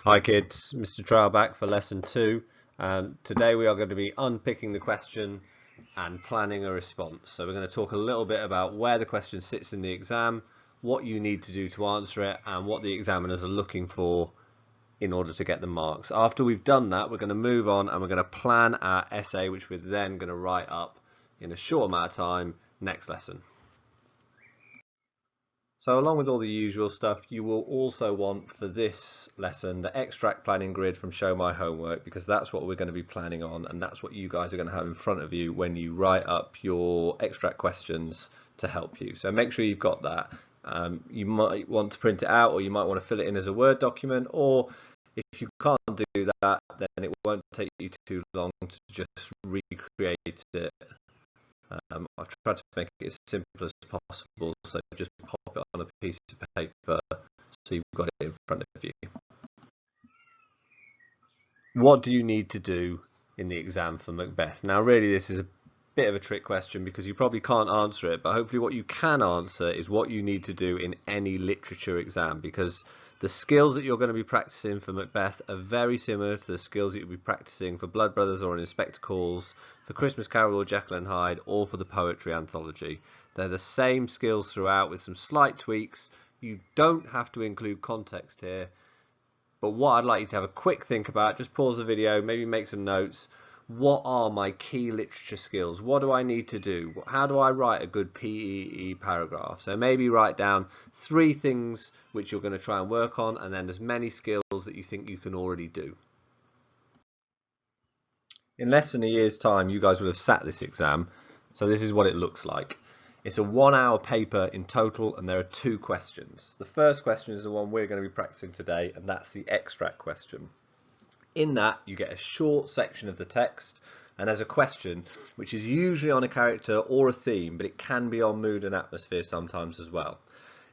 Hi kids, Mr. Trial back for lesson 2, and today we are going to be unpicking the question and planning a response. So we're going to talk a little bit about where the question sits in the exam, what you need to do to answer it, and what the examiners are looking for in order to get the marks. After we've done that, we're going to move on and we're going to plan our essay, which we're then going to write up in a short amount of time next lesson. So along with all the usual stuff, you will also want for this lesson the extract planning grid from Show My Homework, because that's what we're going to be planning on, and that's what you guys are going to have in front of you when you write up your extract questions to help you. So make sure you've got that. You might want to print it out, or you might want to fill it in as a Word document, or if you can't do that, then it won't take you too long to just recreate it. I've tried to make it as simple as possible, so just pop it on a piece of paper so you've got it in front of you. What do you need to do in the exam for Macbeth? Now really this is a bit of a trick question because you probably can't answer it, but hopefully what you can answer is what you need to do in any literature exam, because the skills that you're going to be practicing for Macbeth are very similar to the skills that you'll be practicing for Blood Brothers or in Inspector Calls, for Christmas Carol or Jekyll and Hyde, or for the Poetry Anthology. They're the same skills throughout with some slight tweaks. You don't have to include context here, but what I'd like you to have a quick think about, just pause the video, maybe make some notes. What are my key literature skills? What do I need to do? How do I write a good PEE paragraph? So maybe write down 3 things which you're going to try and work on, and then as many skills that you think you can already do. In less than a year's time, you guys will have sat this exam, so this is what it looks like. It's a 1-hour paper in total, and there are 2 questions. The first question is the one we're going to be practicing today, and that's the extract question. In that, you get a short section of the text, and there's a question which is usually on a character or a theme, but it can be on mood and atmosphere sometimes as well.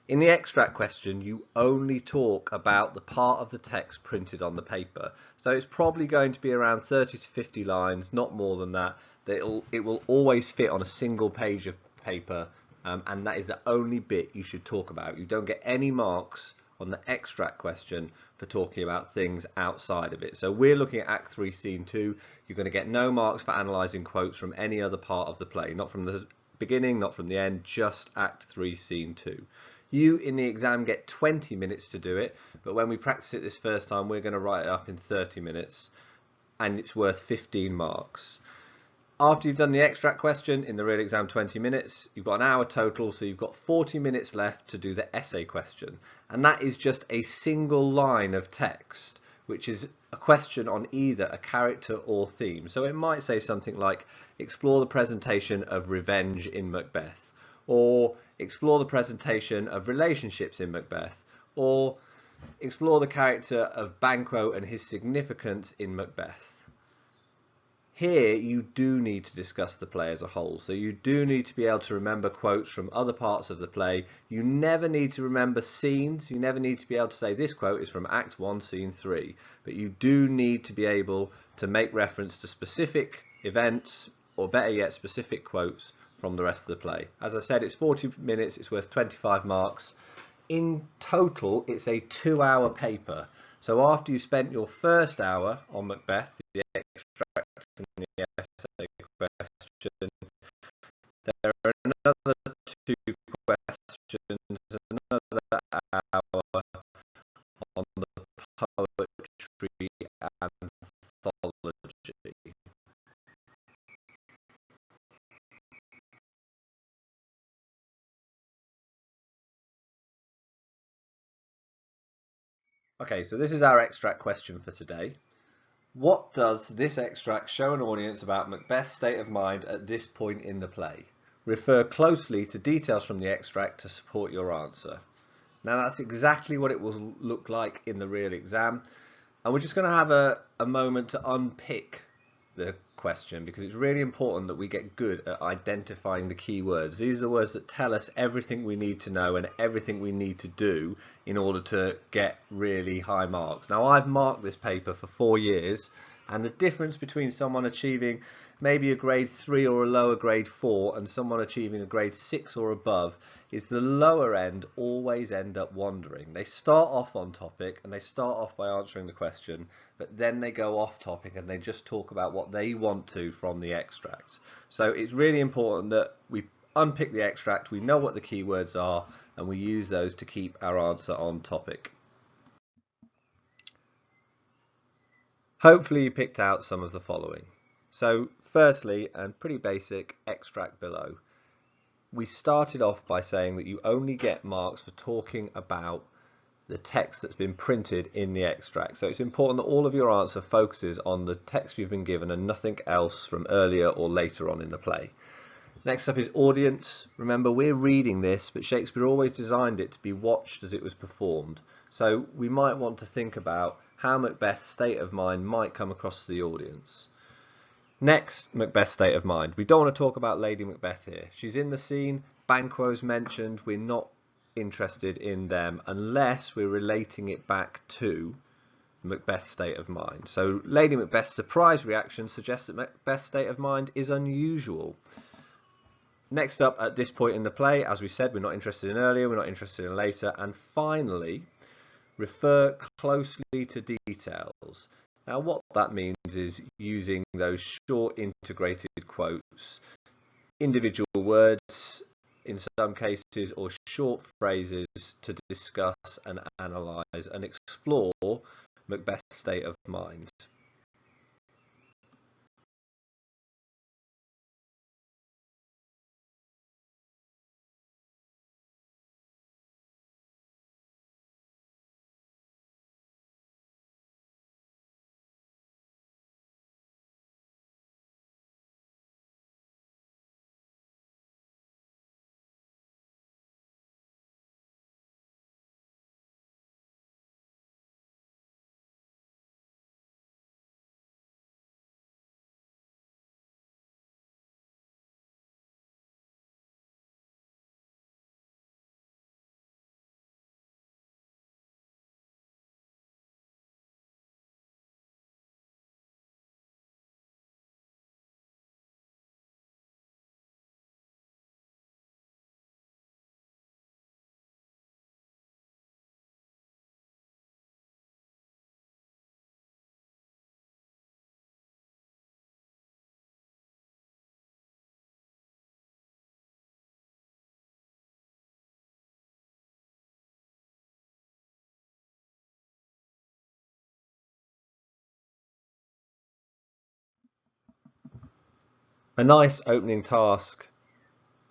In the extract question, you only talk about the part of the text printed on the paper. So it's probably going to be around 30 to 50 lines, not more than that. It will always fit on a single page of paper, and that is the only bit you should talk about. You don't get any marks on the extract question for talking about things outside of it. So we're looking at Act 3, Scene 2. You're going to get no marks for analysing quotes from any other part of the play, not from the beginning, not from the end, just Act 3, Scene 2. You in the exam get 20 minutes to do it, but when we practice it this first time, we're going to write it up in 30 minutes, and it's worth 15 marks. After you've done the extract question in the real exam 20 minutes, you've got an hour total, so you've got 40 minutes left to do the essay question. And that is just a single line of text, which is a question on either a character or theme. So it might say something like, explore the presentation of revenge in Macbeth, or explore the presentation of relationships in Macbeth, or explore the character of Banquo and his significance in Macbeth. Here you do need to discuss the play as a whole, so you do need to be able to remember quotes from other parts of the play. You never need to remember scenes, you never need to be able to say this quote is from Act 1, Scene 3, but you do need to be able to make reference to specific events, or better yet specific quotes from the rest of the play. As I said, it's 40 minutes, it's worth 25 marks. In total, it's a 2-hour paper. So after you spent your first hour on Macbeth, the extract and the essay question, there are another 2 questions, another hour on the poetry anthology. Okay, so this is our extract question for today. What does this extract show an audience about Macbeth's state of mind at this point in the play? Refer closely to details from the extract to support your answer. Now that's exactly what it will look like in the real exam, and we're just going to have a moment to unpick the question, because it's really important that we get good at identifying the key words. These are the words that tell us everything we need to know and everything we need to do in order to get really high marks. Now I've marked this paper for 4 years, And the difference between someone achieving maybe a grade 3 or a lower grade 4 and someone achieving a grade 6 or above is the lower end always end up wandering. They start off on topic and they start off by answering the question, but then they go off topic and they just talk about what they want to from the extract. So it's really important that we unpick the extract, we know what the keywords are, and we use those to keep our answer on topic. Hopefully you picked out some of the following. So firstly, and pretty basic, extract below. We started off by saying that you only get marks for talking about the text that's been printed in the extract. So it's important that all of your answer focuses on the text you've been given and nothing else from earlier or later on in the play. Next up is audience. Remember, we're reading this, but Shakespeare always designed it to be watched as it was performed. So we might want to think about how Macbeth's state of mind might come across to the audience. Next, Macbeth's state of mind. We don't want to talk about Lady Macbeth here. She's in the scene, Banquo's mentioned, we're not interested in them unless we're relating it back to Macbeth's state of mind. So Lady Macbeth's surprise reaction suggests that Macbeth's state of mind is unusual. Next up, at this point in the play, as we said, we're not interested in earlier, we're not interested in later, and finally, refer closely to details. Now what that means is using those short integrated quotes, individual words in some cases, or short phrases to discuss and analyse and explore Macbeth's state of mind. A nice opening task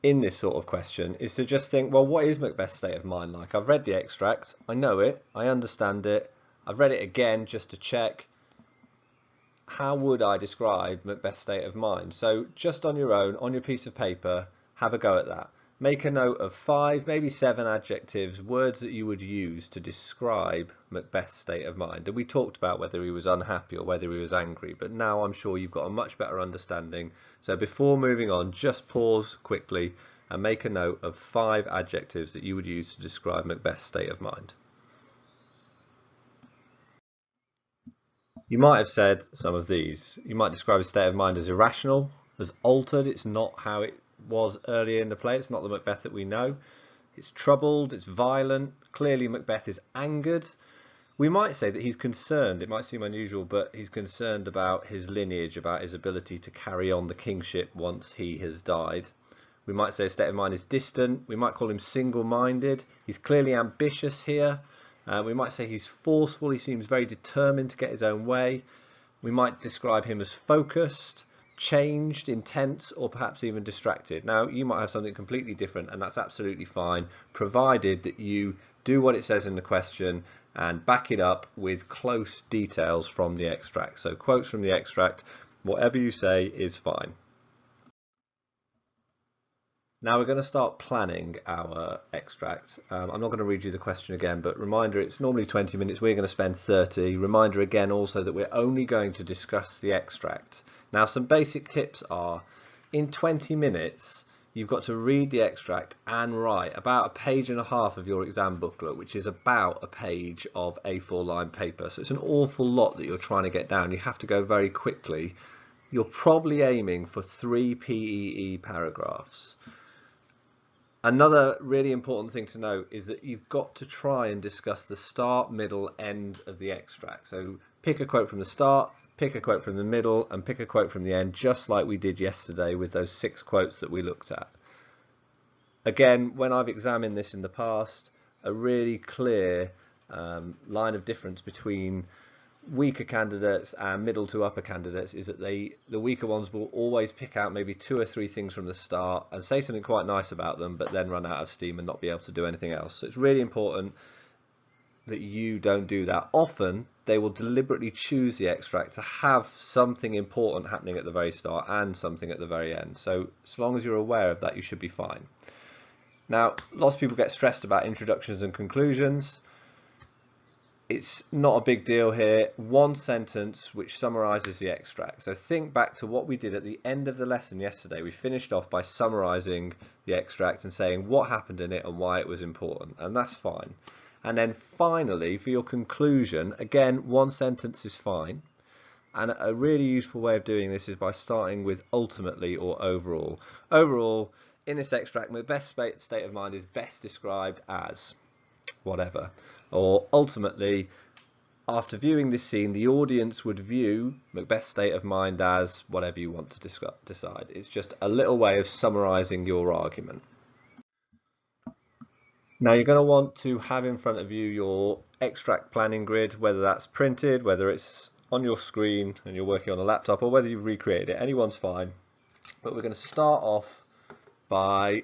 in this sort of question is to just think, well, what is Macbeth's state of mind like? I've read the extract, I know it, I understand it, I've read it again just to check. How would I describe Macbeth's state of mind? So just on your own, on your piece of paper, have a go at that. Make a note of 5, maybe 7 adjectives, words that you would use to describe Macbeth's state of mind. And we talked about whether he was unhappy or whether he was angry, but now I'm sure you've got a much better understanding. So before moving on, just pause quickly and make a note of 5 adjectives that you would use to describe Macbeth's state of mind. You might have said some of these. You might describe his state of mind as irrational, as altered. It's not how it was earlier in the play. It's not the Macbeth that we know. It's troubled, it's violent. Clearly Macbeth is angered. We might say that he's concerned. It might seem unusual, but he's concerned about his lineage, about his ability to carry on the kingship once he has died. We might say his state of mind is distant. We might call him single-minded. He's clearly ambitious here. We might say he's forceful. He seems very determined to get his own way. We might describe him as focused, changed, intense, or perhaps even distracted. Now, you might have something completely different, and that's absolutely fine, provided that you do what it says in the question and back it up with close details from the extract. So quotes from the extract, whatever you say is fine. Now we're going to start planning our extract. I'm not going to read you the question again, but reminder, it's normally 20 minutes. We're going to spend 30. Reminder again also that we're only going to discuss the extract. Now some basic tips are, in 20 minutes, you've got to read the extract and write about a page and a half of your exam booklet, which is about a page of A4 line paper. So it's an awful lot that you're trying to get down. You have to go very quickly. You're probably aiming for 3 PEE paragraphs. Another really important thing to note is that you've got to try and discuss the start, middle, end of the extract. So pick a quote from the start, pick a quote from the middle, and pick a quote from the end, just like we did yesterday with those 6 quotes that we looked at. Again, when I've examined this in the past, a really clear line of difference between weaker candidates and middle to upper candidates is that the weaker ones will always pick out maybe 2 or 3 things from the start and say something quite nice about them, but then run out of steam and not be able to do anything else. So it's really important that you don't do that. Often they will deliberately choose the extract to have something important happening at the very start and something at the very end. So as long as you're aware of that, you should be fine. Now, lots of people get stressed about introductions and conclusions. It's not a big deal here. One sentence which summarizes the extract. So think back to what we did at the end of the lesson yesterday. We finished off by summarizing the extract and saying what happened in it and why it was important, and that's fine. And then finally, for your conclusion, again, one sentence is fine. And a really useful way of doing this is by starting with ultimately or overall. Overall, in this extract, my best state of mind is best described as whatever. Or ultimately, after viewing this scene, the audience would view Macbeth's state of mind as whatever you want to decide. It's just a little way of summarizing your argument. Now you're going to want to have in front of you your extract planning grid, whether that's printed, whether it's on your screen and you're working on a laptop, or whether you've recreated it. Anyone's fine. But we're going to start off by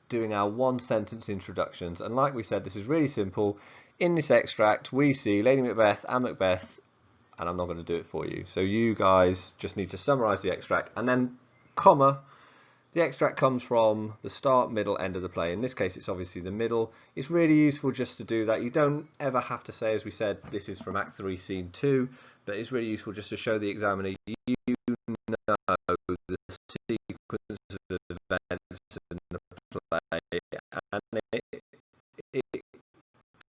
doing our one sentence introductions, and like we said, this is really simple. In this extract we see Lady Macbeth and Macbeth, and I'm not going to do it for you, so you guys just need to summarize the extract, and then comma, the extract comes from the start, middle, end of the play. In this case it's obviously the middle. It's really useful just to do that. You don't ever have to say, as we said, this is from Act 3 Scene 2, but it's really useful just to show the examiner you know the sequence of events in the play, and it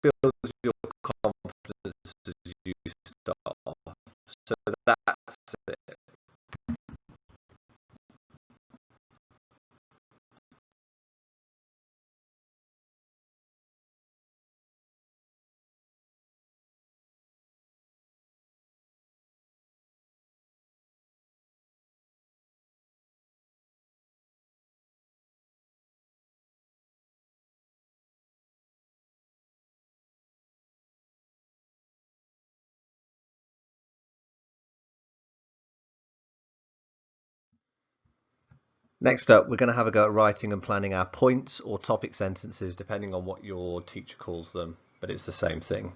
builds your confidence as you start off. So that's it. Next up, we're going to have a go at writing and planning our points or topic sentences, depending on what your teacher calls them, but it's the same thing.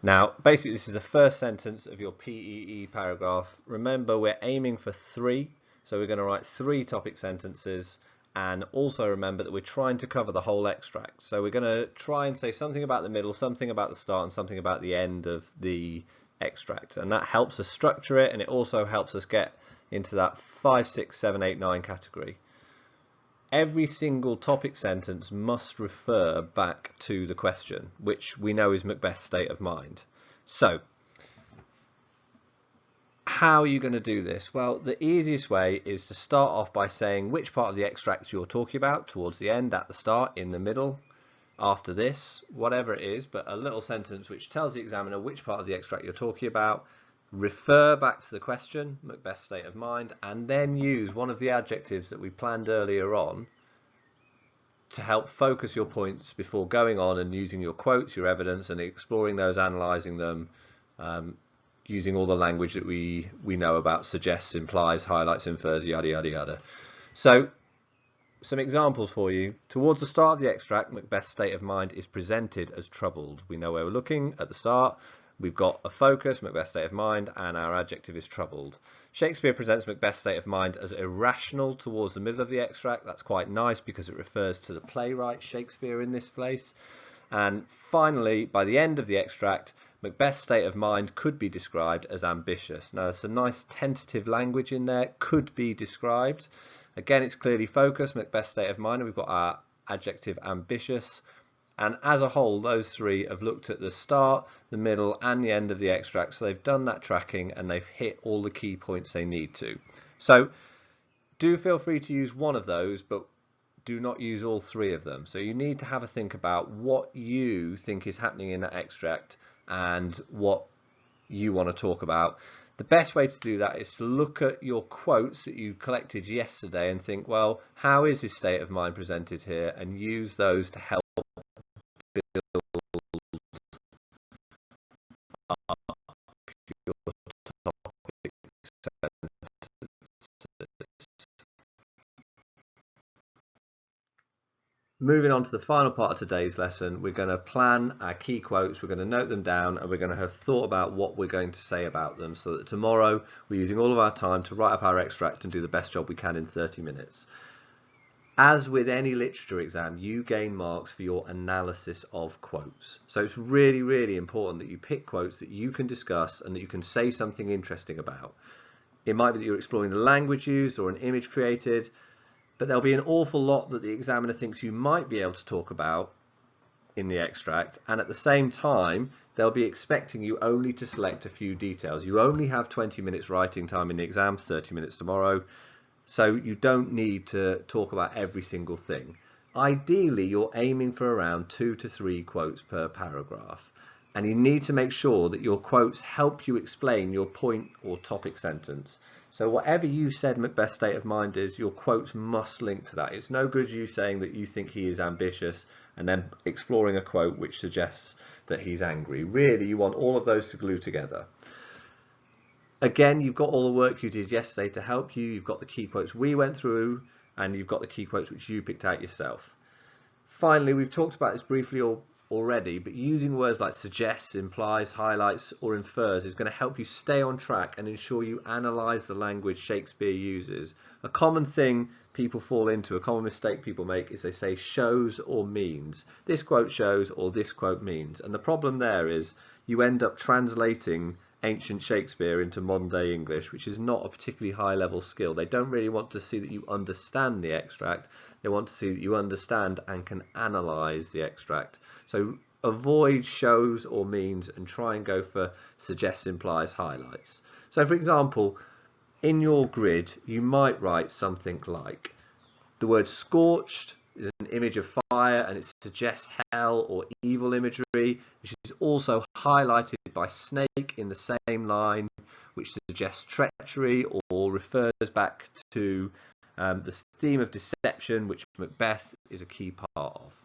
Now, basically, this is the first sentence of your PEE paragraph. Remember, we're aiming for 3, so we're going to write 3 topic sentences, and also remember that we're trying to cover the whole extract. So we're going to try and say something about the middle, something about the start, and something about the end of the extract, and that helps us structure it, and it also helps us get into that 5, 6, 7, 8, 9 category. Every single topic sentence must refer back to the question, which we know is Macbeth's state of mind. So, how are you going to do this? Well, the easiest way is to start off by saying which part of the extract you're talking about, towards the end, at the start, in the middle, after this, whatever it is, but a little sentence which tells the examiner which part of the extract you're talking about. Refer back to the question, Macbeth's state of mind, and then use one of the adjectives that we planned earlier on to help focus your points before going on and using your quotes, your evidence, and exploring those, analysing them, using all the language that we know about: suggests, implies, highlights, infers, yada yada yada. So some examples for you. Towards the start of the extract, Macbeth's state of mind is presented as troubled. We know where we're looking at the start. We've got a focus, Macbeth's state of mind, and our adjective is troubled. Shakespeare presents Macbeth's state of mind as irrational towards the middle of the extract. That's quite nice because it refers to the playwright Shakespeare in this place. And finally, by the end of the extract, Macbeth's state of mind could be described as ambitious. Now, there's some nice tentative language in there, could be described. Again, it's clearly focused, Macbeth's state of mind, and we've got our adjective ambitious. And as a whole, those three have looked at the start, the middle and the end of the extract. So they've done that tracking and they've hit all the key points they need to. So do feel free to use one of those, but do not use all three of them. So you need to have a think about what you think is happening in that extract and what you want to talk about. The best way to do that is to look at your quotes that you collected yesterday and think, well, how is his state of mind presented here, and use those to help build up your topic sentences. Moving on to the final part of today's lesson, we're going to plan our key quotes, we're going to note them down, and we're going to have thought about what we're going to say about them, so that tomorrow we're using all of our time to write up our extract and do the best job we can in 30 minutes. As with any literature exam, you gain marks for your analysis of quotes. So it's really, really important that you pick quotes that you can discuss and that you can say something interesting about. It might be that you're exploring the language used or an image created, but there'll be an awful lot that the examiner thinks you might be able to talk about in the extract, and at the same time they'll be expecting you only to select a few details. You only have 20 minutes writing time in the exam, 30 minutes tomorrow, so you don't need to talk about every single thing. Ideally, you're aiming for around 2 to 3 quotes per paragraph, and you need to make sure that your quotes help you explain your point or topic sentence. So whatever you said Macbeth's state of mind is, your quotes must link to that. It's no good you saying that you think he is ambitious and then exploring a quote which suggests that he's angry. Really, you want all of those to glue together. Again, you've got all the work you did yesterday to help you. You've got the key quotes we went through, and you've got the key quotes which you picked out yourself. Finally, we've talked about this briefly already, but using words like suggests, implies, highlights or infers is going to help you stay on track and ensure you analyse the language Shakespeare uses. A common thing people fall into, a common mistake people make, is they say shows or means. This quote shows or this quote means, and the problem there is you end up translating ancient Shakespeare into modern day English, which is not a particularly high level skill. They don't really want to see that you understand the extract, they want to see that you understand and can analyse the extract. So avoid shows or means and try and go for suggests, implies, highlights. So for example, in your grid you might write something like, the word scorched is an image of fire and it suggests hell or evil imagery, which is also highlighted by snake in the same line, which suggests treachery or refers back to the theme of deception, which Macbeth is a key part of.